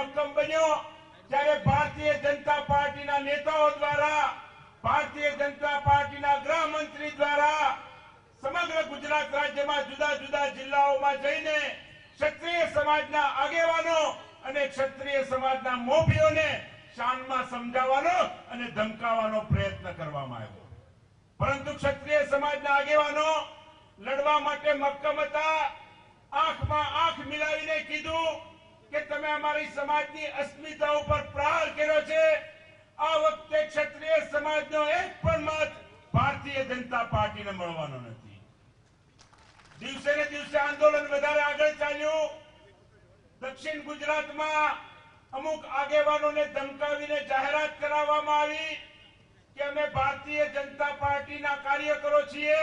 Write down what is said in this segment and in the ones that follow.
મક્કમ બન્યો ત્યારે ભારતીય જનતા પાર્ટીના નેતાઓ દ્વારા, ભારતીય જનતા પાર્ટીના ગૃહમંત્રી દ્વારા સમગ્ર ગુજરાત રાજ્યમાં જુદા જુદા જિલ્લાઓમાં જઈને ક્ષત્રિય સમાજના આગેવાનો અને ક્ષત્રિય સમાજના મોભીઓને શાનમાં સમજાવવાનો અને ધમકાવવાનો પ્રયત્ન કરવામાં આવ્યો, પરંતુ ક્ષત્રિય સમાજના આગેવાનો લડવા માટે મક્કમ હતા। આંખમાં આંખ મિલાવીને કીધું કે તમે અમારી સમાજની અસ્મિતા ઉપર પ્રહાર કર્યો છે। આ વખતે ક્ષત્રિય સમાજનો એક પણ મત ભારતીય જનતા પાર્ટીને મળવાનો નથી। દિવસે ને દિવસે આંદોલન વધારે આગળ ચાલ્યું। દક્ષિણ ગુજરાતમાં અમુક આગેવાનોને ધમકાવીને જાહેરાત કરાવવામાં આવી કે અમે ભારતીય જનતા પાર્ટીના કાર્યકરો છીએ,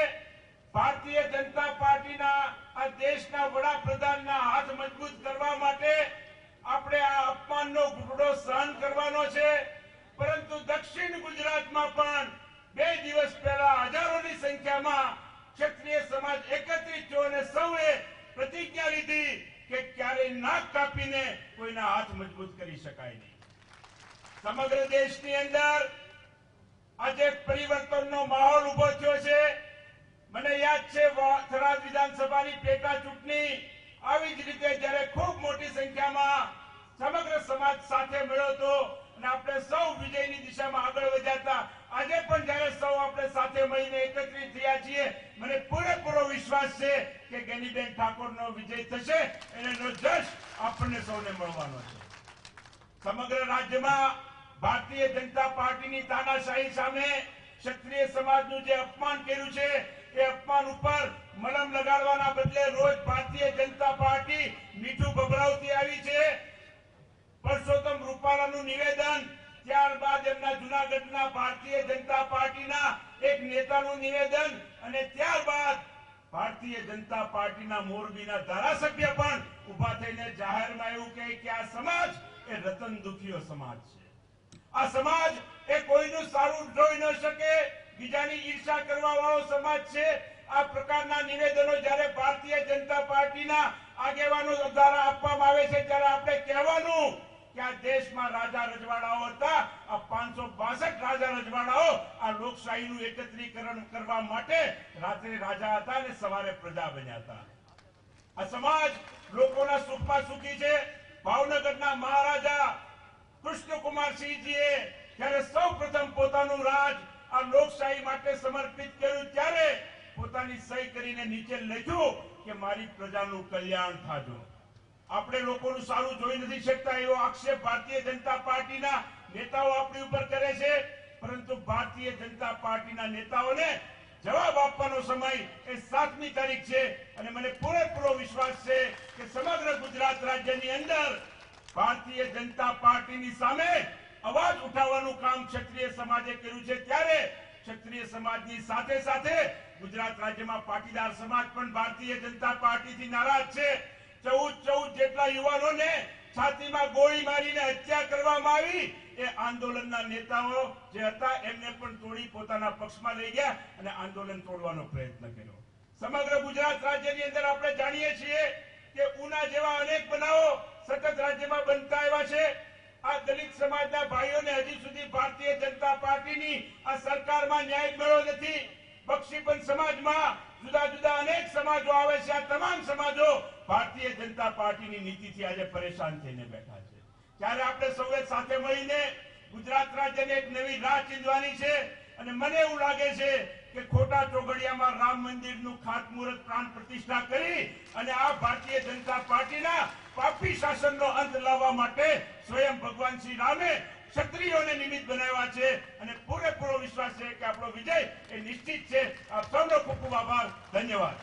ભારતીય જનતા પાર્ટીના આ દેશના વડાપ્રધાનના હાથ મજબૂત કરવા માટે આપણે આ અપમાનનો ઘૂંટડો સહન કરવાનો છે। પરંતુ દક્ષિણ ગુજરાતમાં પણ 2 દિવસ પહેલા હજારોની સંખ્યામાં ક્ષત્રિય સમાજ એકત્રિત થયો અને સૌએ પ્રતિજ્ઞા લીધી કે ક્યારેય નાક કાપીને કોઈના હાથ મજબૂત કરી શકાય નહીં। સમગ્ર દેશની અંદર આજે પરિવર્તનનો માહોલ ઉભો થયો છે। મને યાદ છે થરાદ વિધાનસભાની પેટા ચૂંટણી આવી જ રીતે જ્યારે ખૂબ મોટી સંખ્યામાં સમગ્ર સમાજ સાથે મળ્યો હતો અને આપણે સૌ વિજયની દિશામાં આગળ વધ્યા હતા। આજે પણ જ્યારે સૌ આપણે સાથે મળીને એકત્રિત થયા છીએ, મને પૂરેપૂરો વિશ્વાસ છે કે ગેનીબેન ઠાકોરનો વિજય થશે, એનો જશ આપણને સૌને મળવાનો છે। સમગ્ર રાજ્યમાં ભારતીય જનતા પાર્ટીની તાનાશાહી સામે ક્ષત્રિય સમાજનું જે અપમાન કર્યું છે એ અપમાન ઉપર મલમ લગાડવાના બદલે રોજ ભારતીય જનતા પાર્ટી મીઠું ભભરાવતી આવી છે। પરસોત્તમ રૂપાલાનું નિવેદન, ત્યારબાદ એમના જૂનાગઢના ભારતીય જનતા પાર્ટીના એક નેતાનું નિવેદન અને ત્યારબાદ ભારતીય જનતા પાર્ટીના મોરબીના ધારાસભ્ય પણ ઉભા થઈને જાહેરમાં એવું કહે કે આ સમાજ એ રતન દુખીઓ સમાજ છે। આ સમાજ એ કોઈનું સારું જોઈ ન શકે, બીજાની ઈર્ષા કરવા વાળો સમાજ છે। આ પ્રકારના નિવેદનો જ્યારે ભારતીય જનતા પાર્ટીના આગેવાનો દ્વારા આપવામાં આવે છે ત્યારે આપણે કહેવાનું કે આ દેશમાં રાજા રજવાડાઓ હતા। આ 562 રાજા રજવાડાઓ આ લોકશાહીનું એકત્રીકરણ કરવા માટે રાત્રે રાજા હતા અને સવારે પ્રજા બન્યા હતા। આ સમાજ લોકોના સુખમાં સુખી છે। ભાવનગરના મહારાજા કૃષ્ણકુમારસિંહજીએ જ્યારે સૌ પ્રથમ પોતાનું રાજ આ લોકશાહી માટે સમર્પિત કર્યું ત્યારે પોતાની સહી કરીને નીચે લખ્યું કે મારી પ્રજાનું કલ્યાણ થાજો। આપણે લોકોનું સારું જોઈ નથી શકતા એવો આક્ષેપ ભારતીય જનતા પાર્ટીના નેતાઓ આપણી ઉપર કરે છે, પરંતુ ભારતીય જનતા પાર્ટીના નેતાઓને જવાબ આપવાનો સમય એ 7મી તારીખ છે અને મને પૂરેપૂરો વિશ્વાસ છે કે સમગ્ર ગુજરાત રાજ્યની અંદર ભારતીય જનતા પાર્ટીની સામે અવાજ ઉઠાવવાનું કામ ક્ષત્રિય સમાજે કર્યું છે। ત્યારે ક્ષત્રિય સમાજની સાથે સાથે ગુજરાત રાજ્યમાં પાટીદાર સમાજ પણ ભારતીય જનતા પાર્ટીથી નારાજ છે। 14 જેટલા યુવાનોને છાતીમાં ગોળી મારીને હત્યા કરવામાં આવી। એ આંદોલનના નેતાઓ જે હતા એમને પણ તોડી પોતાના પક્ષમાં લઈ ગયા અને આંદોલન તોડવાનો પ્રયત્ન કર્યો। સમગ્ર ગુજરાત રાજ્યની અંદર આપણે જાણીએ છીએ કે ઉના જેવા અનેક બનાવો સતત રાજ્યમાં બનતા આવ્યા છે। આ દલિત સમાજના ભાઈઓને હજી સુધી ભારતીય જનતા પાર્ટીની આ સરકારમાં ન્યાય મળ્યો નથી। બક્ષીપંથ સમાજમાં જુદા જુદા અનેક સમાજો આવે છે। આ તમામ સમાજો ભારતીય જનતા પાર્ટીની નીતિથી આજે પરેશાન થઈને બેઠા છે। ત્યારે આપણે સૌએ સાથે મળીને ગુજરાત રાજ્યને એક નવી રાહ ચીંધવાની છે અને મને એવું લાગે છે કે ખોટા ચોઘડિયામાં રામ મંદિરનું ખાતમુહૂર્ત પ્રાણ પ્રતિષ્ઠા કરી અને આ ભારતીય જનતા પાર્ટીના પાપી શાસનનો અંત લાવવા માટે સ્વયં ભગવાન શ્રી રામે ક્ષત્રિયોને નિમિત્ત બનાવ્યા છે અને પૂરેપૂરો વિશ્વાસ છે કે આપણો વિજય એ નિશ્ચિત છે। આપ સૌનો ખૂબ ખૂબ આભાર, ધન્યવાદ।